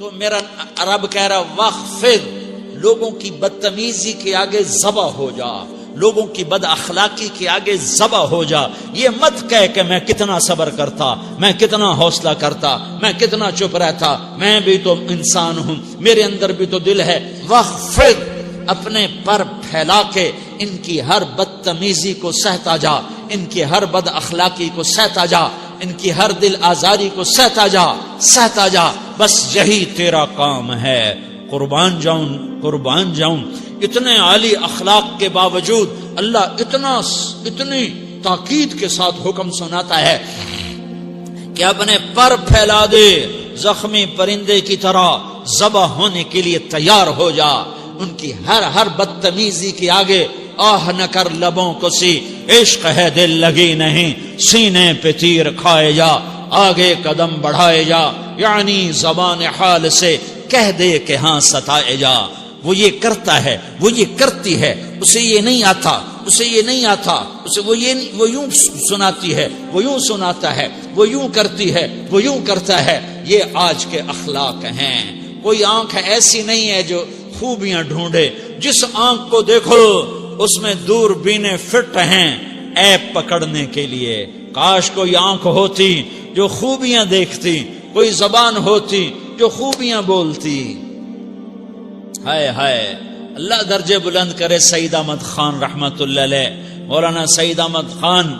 تو میرا رب کہہ رہا وخفض، لوگوں کی بدتمیزی کے آگے ذبح ہو جا، لوگوں کی بد اخلاقی کے آگے ذبح ہو جا. یہ مت کہہ کہ میں کتنا صبر کرتا، میں کتنا حوصلہ کرتا، میں کتنا چپ رہتا، میں بھی تو انسان ہوں، میرے اندر بھی تو دل ہے. وخفض، اپنے پر پھیلا کے ان کی ہر بدتمیزی کو سہتا جا، ان کی ہر بد اخلاقی کو سہتا جا، ان کی ہر دل آزاری کو سہتا جا، سہتا جا. بس یہی تیرا کام ہے. قربان جاؤں اتنے عالی اخلاق کے باوجود اللہ اتنی تاکید کے ساتھ حکم سناتا ہے کہ اپنے پر پھیلا دے، زخمی پرندے کی طرح ذبح ہونے کے لیے تیار ہو جا. ان کی ہر بدتمیزی کے آگے آہ نہ کر لبوں کو سی، عشق ہے دل لگی نہیں، سینے پہ تیر کھائے جا، آگے قدم بڑھائے جا. یعنی زبان حال سے کہہ دے کہ ہاں ستائے جا. وہ یہ کرتا ہے، وہ یہ کرتی ہے، اسے یہ نہیں آتا، اسے یہ نہیں آتا، اسے وہ یوں سناتی ہے، وہ یوں سناتا ہے، وہ یوں کرتی ہے، وہ یوں کرتا ہے. یہ آج کے اخلاق ہیں. کوئی آنکھ ایسی نہیں ہے جو خوبیاں ڈھونڈے. جس آنکھ کو دیکھو اس میں دوربینیں فٹ ہیں عیب پکڑنے کے لیے. کاش کوئی آنکھ ہوتی جو خوبیاں دیکھتی، کوئی زبان ہوتی جو خوبیاں بولتی. ہائے ہائے، اللہ درجے بلند کرے. سعید احمد خان رحمت اللہ علیہ، مولانا سعید احمد خان،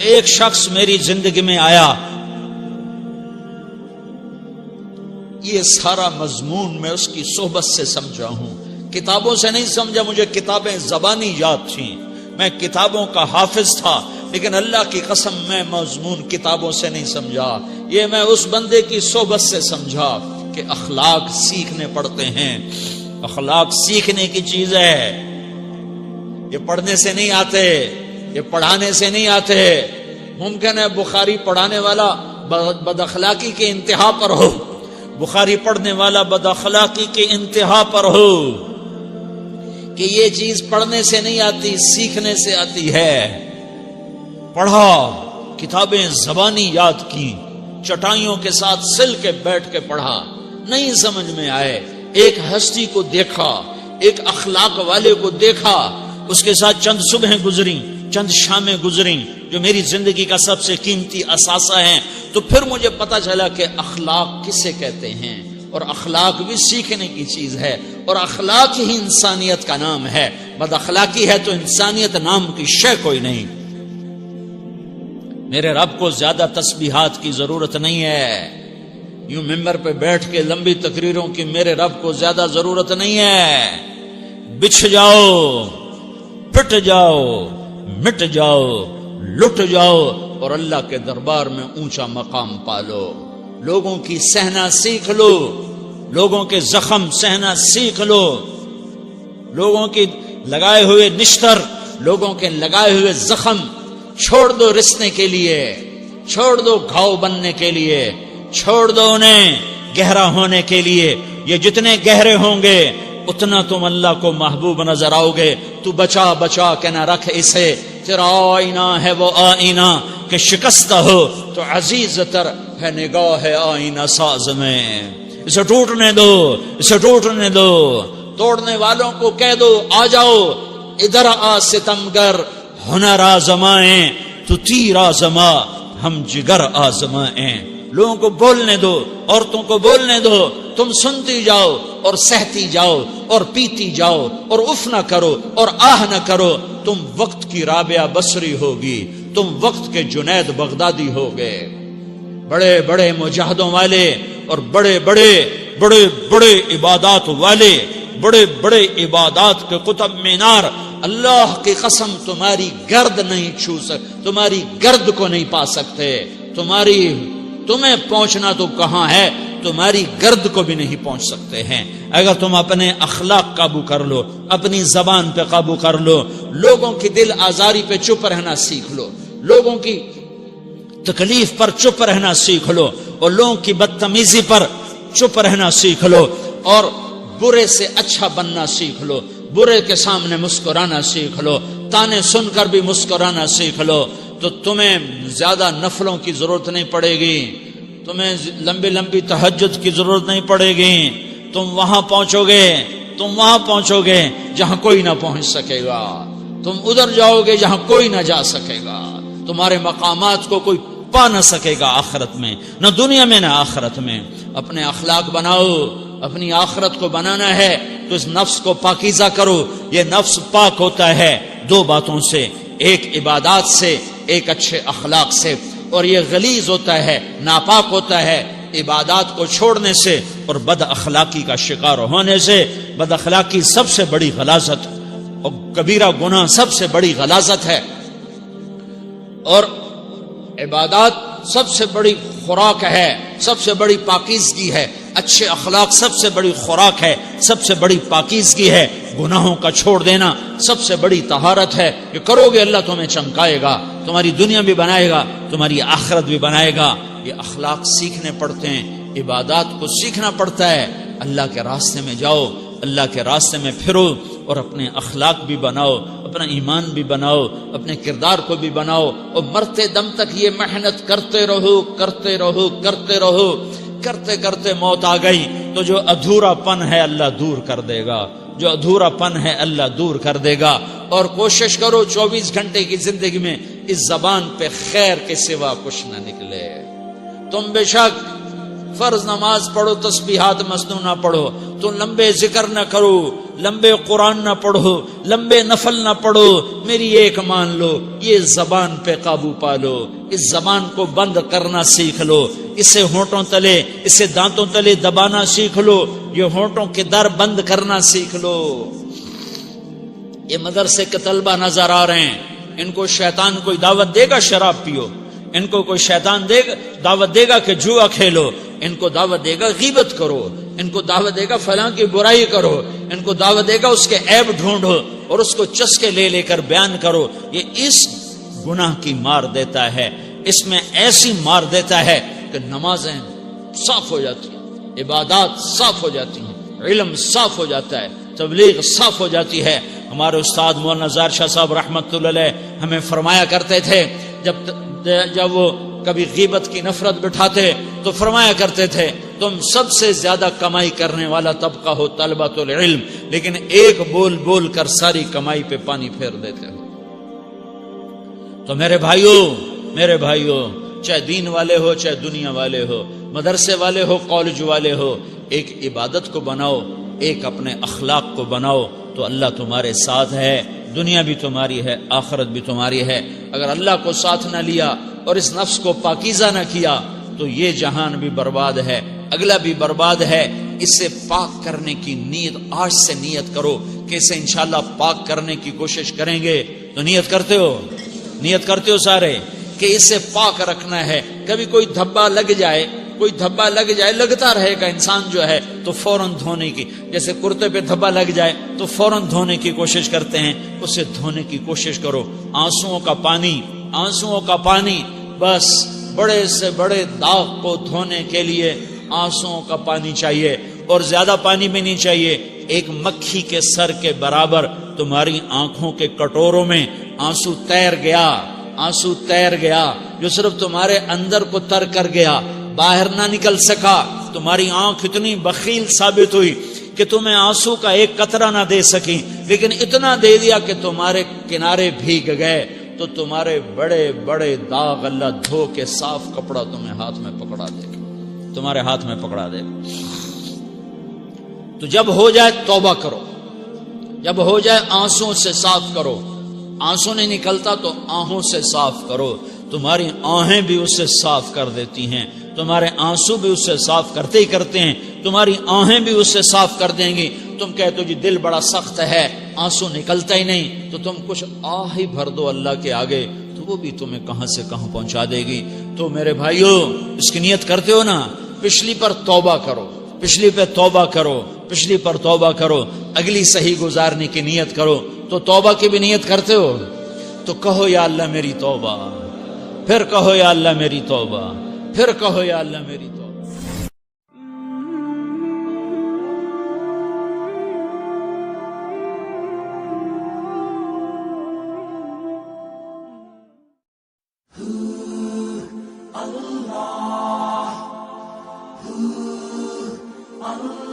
ایک شخص میری زندگی میں آیا. یہ سارا مضمون میں اس کی صحبت سے سمجھا ہوں، کتابوں سے نہیں سمجھا. مجھے کتابیں زبانی یاد تھیں، میں کتابوں کا حافظ تھا، لیکن اللہ کی قسم میں مضمون کتابوں سے نہیں سمجھا. یہ میں اس بندے کی صحبت سے سمجھا کہ اخلاق سیکھنے پڑتے ہیں. اخلاق سیکھنے کی چیز ہے، یہ پڑھنے سے نہیں آتے، یہ پڑھانے سے نہیں آتے. ممکن ہے بخاری پڑھانے والا بد اخلاقی کے انتہا پر ہو، بخاری پڑھنے والا بد اخلاقی کے انتہا پر ہو، کہ یہ چیز پڑھنے سے نہیں آتی، سیکھنے سے آتی ہے. پڑھا، کتابیں زبانی یاد کی، چٹائیوں کے ساتھ سل کے بیٹھ کے پڑھا، نہیں سمجھ میں آئے. ایک ہستی کو دیکھا، ایک اخلاق والے کو دیکھا، اس کے ساتھ چند صبحیں گزری، چند شامیں گزری جو میری زندگی کا سب سے قیمتی اثاثہ ہیں. تو پھر مجھے پتا چلا کہ اخلاق کسے کہتے ہیں، اور اخلاق بھی سیکھنے کی چیز ہے، اور اخلاق ہی انسانیت کا نام ہے. بد اخلاقی ہے تو انسانیت نام کی شے کوئی نہیں. میرے رب کو زیادہ تسبیحات کی ضرورت نہیں ہے. یوں ممبر پہ بیٹھ کے لمبی تقریروں کی میرے رب کو زیادہ ضرورت نہیں ہے. بچھ جاؤ، پٹ جاؤ، مٹ جاؤ، لٹ جاؤ، اور اللہ کے دربار میں اونچا مقام پالو. لوگوں کی سہنا سیکھ لو، لوگوں کے زخم سہنا سیکھ لو، لوگوں کی لگائے ہوئے نشتر، لوگوں کے لگائے ہوئے زخم چھوڑ دو رسنے کے لیے، چھوڑ دو گھاؤ بننے کے لیے، چھوڑ دو انہیں گہرا ہونے کے لیے. یہ جتنے گہرے ہوں گے اتنا تم اللہ کو محبوب نظر آؤ گے. تو بچا بچا کے نہ رکھ اسے، تیرا آئینہ ہے وہ آئینہ کہ شکستہ ہو تو عزیز تر ہے نگاہ آئینہ ساز میں. اسے ٹوٹنے دو، اسے ٹوٹنے دو. توڑنے والوں کو کہہ دو آ جاؤ ادھر آ ستمگر، ہنر آزمائیں تو تیر آزما، ہم جگر آزمائیں. لوگوں کو بولنے دو، عورتوں کو بولنے دو. تم سنتی جاؤ اور سہتی جاؤ اور پیتی جاؤ اور اف نہ کرو اور آہ نہ کرو. تم وقت کی رابعہ بصری ہوگی، تم وقت کے جنید بغدادی ہوگے. بڑے بڑے مجاہدوں والے اور بڑے بڑے بڑے بڑے عبادات والے، بڑے بڑے عبادات کے قطب مینار، اللہ کی قسم تمہاری گرد نہیں چھو سکتے، تمہاری گرد کو نہیں پا سکتے. تمہیں پہنچنا تو کہاں ہے، تمہاری گرد کو بھی نہیں پہنچ سکتے ہیں. اگر تم اپنے اخلاق قابو کر لو، اپنی زبان پہ قابو کر لو، لوگوں کی دل آزاری پہ چپ رہنا سیکھ لو، لوگوں کی تکلیف پر چپ رہنا سیکھ لو، اور لوگوں کی بدتمیزی پر چپ رہنا سیکھ لو، اور برے سے اچھا بننا سیکھ لو، برے کے سامنے مسکرانا سیکھ لو، تانے سن کر بھی مسکرانا سیکھ لو، تو تمہیں زیادہ نفلوں کی ضرورت نہیں پڑے گی. تمہیں لمبی لمبی تہجد کی ضرورت نہیں پڑے گی. تم وہاں پہنچو گے جہاں کوئی نہ پہنچ سکے گا. تم ادھر جاؤ گے جہاں کوئی نہ جا سکے گا. تمہارے مقامات کو کوئی پا نہ سکے گا آخرت میں، نہ دنیا میں نہ آخرت میں. اپنے اخلاق بناؤ. اپنی آخرت کو بنانا ہے تو اس نفس کو پاکیزہ کرو. یہ نفس پاک ہوتا ہے دو باتوں سے، ایک عبادات سے، ایک اچھے اخلاق سے. اور یہ غلیظ ہوتا ہے، ناپاک ہوتا ہے عبادات کو چھوڑنے سے اور بد اخلاقی کا شکار ہونے سے. بد اخلاقی سب سے بڑی غلاظت اور کبیرہ گناہ سب سے بڑی غلاظت ہے، اور عبادات سب سے بڑی خوراک ہے، سب سے بڑی پاکیزگی ہے. اچھے اخلاق سب سے بڑی خوراک ہے، سب سے بڑی پاکیزگی ہے. گناہوں کا چھوڑ دینا سب سے بڑی طہارت ہے. یہ کرو گے اللہ تمہیں چمکائے گا، تمہاری دنیا بھی بنائے گا، تمہاری آخرت بھی بنائے گا. یہ اخلاق سیکھنے پڑتے ہیں، عبادات کو سیکھنا پڑتا ہے. اللہ کے راستے میں جاؤ، اللہ کے راستے میں پھرو، اور اپنے اخلاق بھی بناؤ، اپنا ایمان بھی بناؤ، اپنے کردار کو بھی بناؤ. اور مرتے دم تک یہ محنت کرتے رہو. کرتے کرتے موت آ گئی تو جو ادھورا پن ہے اللہ دور کر دے گا. جو ادھورا پن ہے اللہ دور کر دے گا. اور کوشش کرو 24 گھنٹے کی زندگی میں اس زبان پہ خیر کے سوا کچھ نہ نکلے. تم بے شک فرض نماز پڑھو، تسبیحات مسنون نہ پڑھو، تو لمبے ذکر نہ کرو، لمبے قرآن نہ پڑھو، لمبے نفل نہ پڑھو. میری ایک مان لو، یہ زبان پہ قابو پالو. اس زبان کو بند کرنا سیکھ لو. اسے ہونٹوں تلے، اسے دانتوں تلے دبانا سیکھ لو. یہ ہونٹوں کے در بند کرنا سیکھ لو. یہ مدرسے کے طلبہ نظر آ رہے ہیں، ان کو شیطان کوئی دعوت دے گا شراب پیو، ان کو کوئی شیطان دعوت دے گا کہ جوا کھیلو، ان کو دعوت دے گا غیبت کرو، ان کو دعوت دے گا فلاں کی برائی کرو، ان کو دعوت دے گا اس کے عیب ڈھونڈو اور اس کو چسکے لے کر بیان کرو. یہ اس گناہ کی مار دیتا ہے، اس میں ایسی مار دیتا ہے کہ نمازیں صاف ہو جاتی ہیں، عبادات صاف ہو جاتی ہیں، علم صاف ہو جاتا ہے، تبلیغ صاف ہو جاتی ہے. ہمارے استاد مولانا زار شاہ صاحب رحمت اللہ علیہ ہمیں فرمایا کرتے تھے، جب وہ کبھی غیبت کی نفرت بٹھاتے تو فرمایا کرتے تھے تم سب سے زیادہ کمائی کرنے والا طبقہ ہو طلبۃ العلم، لیکن ایک بول بول کر ساری کمائی پہ پانی پھیر دیتے ہو. تو میرے بھائیوں چاہے دین والے ہو، چاہے دنیا والے ہو، مدرسے والے ہو، کالج والے ہو، ایک عبادت کو بناؤ، ایک اپنے اخلاق کو بناؤ تو اللہ تمہارے ساتھ ہے. دنیا بھی تمہاری ہے، آخرت بھی تمہاری ہے. اگر اللہ کو ساتھ نہ لیا اور اس نفس کو پاکیزہ نہ کیا تو یہ جہان بھی برباد ہے، اگلا بھی برباد ہے. اسے پاک کرنے کی نیت آج سے نیت کرو کہ اسے انشاءاللہ پاک کرنے کی کوشش کریں گے. تو نیت کرتے ہو سارے کہ اسے پاک رکھنا ہے. کبھی کوئی دھبا لگ جائے لگتا رہے گا انسان جو ہے تو فوراً دھونے کی، جیسے کرتے پہ دھبا لگ جائے تو فوراً دھونے کی کوشش کرتے ہیں، اسے دھونے کی کوشش کرو. آنسوؤں کا پانی بس بڑے سے بڑے داغ کو دھونے کے لیے آنسوؤں کا پانی چاہیے، اور زیادہ پانی بھی نہیں چاہیے. ایک مکھی کے سر کے برابر تمہاری آنکھوں کے کٹوروں میں آنسو تیر گیا جو صرف تمہارے اندر کو تر کر گیا، باہر نہ نکل سکا. تمہاری آنکھ اتنی بخیل ثابت ہوئی کہ تمہیں آنسو کا ایک قطرہ نہ دے سکی، لیکن اتنا دے دیا کہ تمہارے کنارے بھیگ گئے. تو تمہارے بڑے بڑے داغ اللہ دھو کے صاف کپڑا تمہیں ہاتھ میں پکڑا دے گا، تمہارے ہاتھ میں پکڑا دے گا. تو جب ہو جائے توبہ کرو، جب ہو جائے آنسوں سے صاف کرو. آنسو نہیں نکلتا تو آہوں سے صاف کرو. تمہاری آہیں بھی اس سے صاف کر دیتی ہیں، تمہارے آنسو بھی اس سے صاف کرتے ہی کرتے ہیں، تمہاری آہیں بھی اس سے صاف کر دیں گی. تم کہتے ہو جی دل بڑا سخت ہے، آنسو نکلتا ہی نہیں، تو تم کچھ آہ ہی بھر دو اللہ کے آگے، تو وہ بھی تمہیں کہاں سے کہاں پہنچا دے گی. تو میرے بھائیو اس کی نیت کرتے ہو نا، پچھلی پر توبہ کرو، پچھلی پہ توبہ کرو، پچھلی پر توبہ کرو، اگلی صحیح گزارنے کی نیت کرو. تو توبہ کی بھی نیت کرتے ہو تو کہو یا اللہ میری توبہ، پھر کہو یا اللہ میری توبہ، پھر کہو یا اللہ میری توبہ. Allah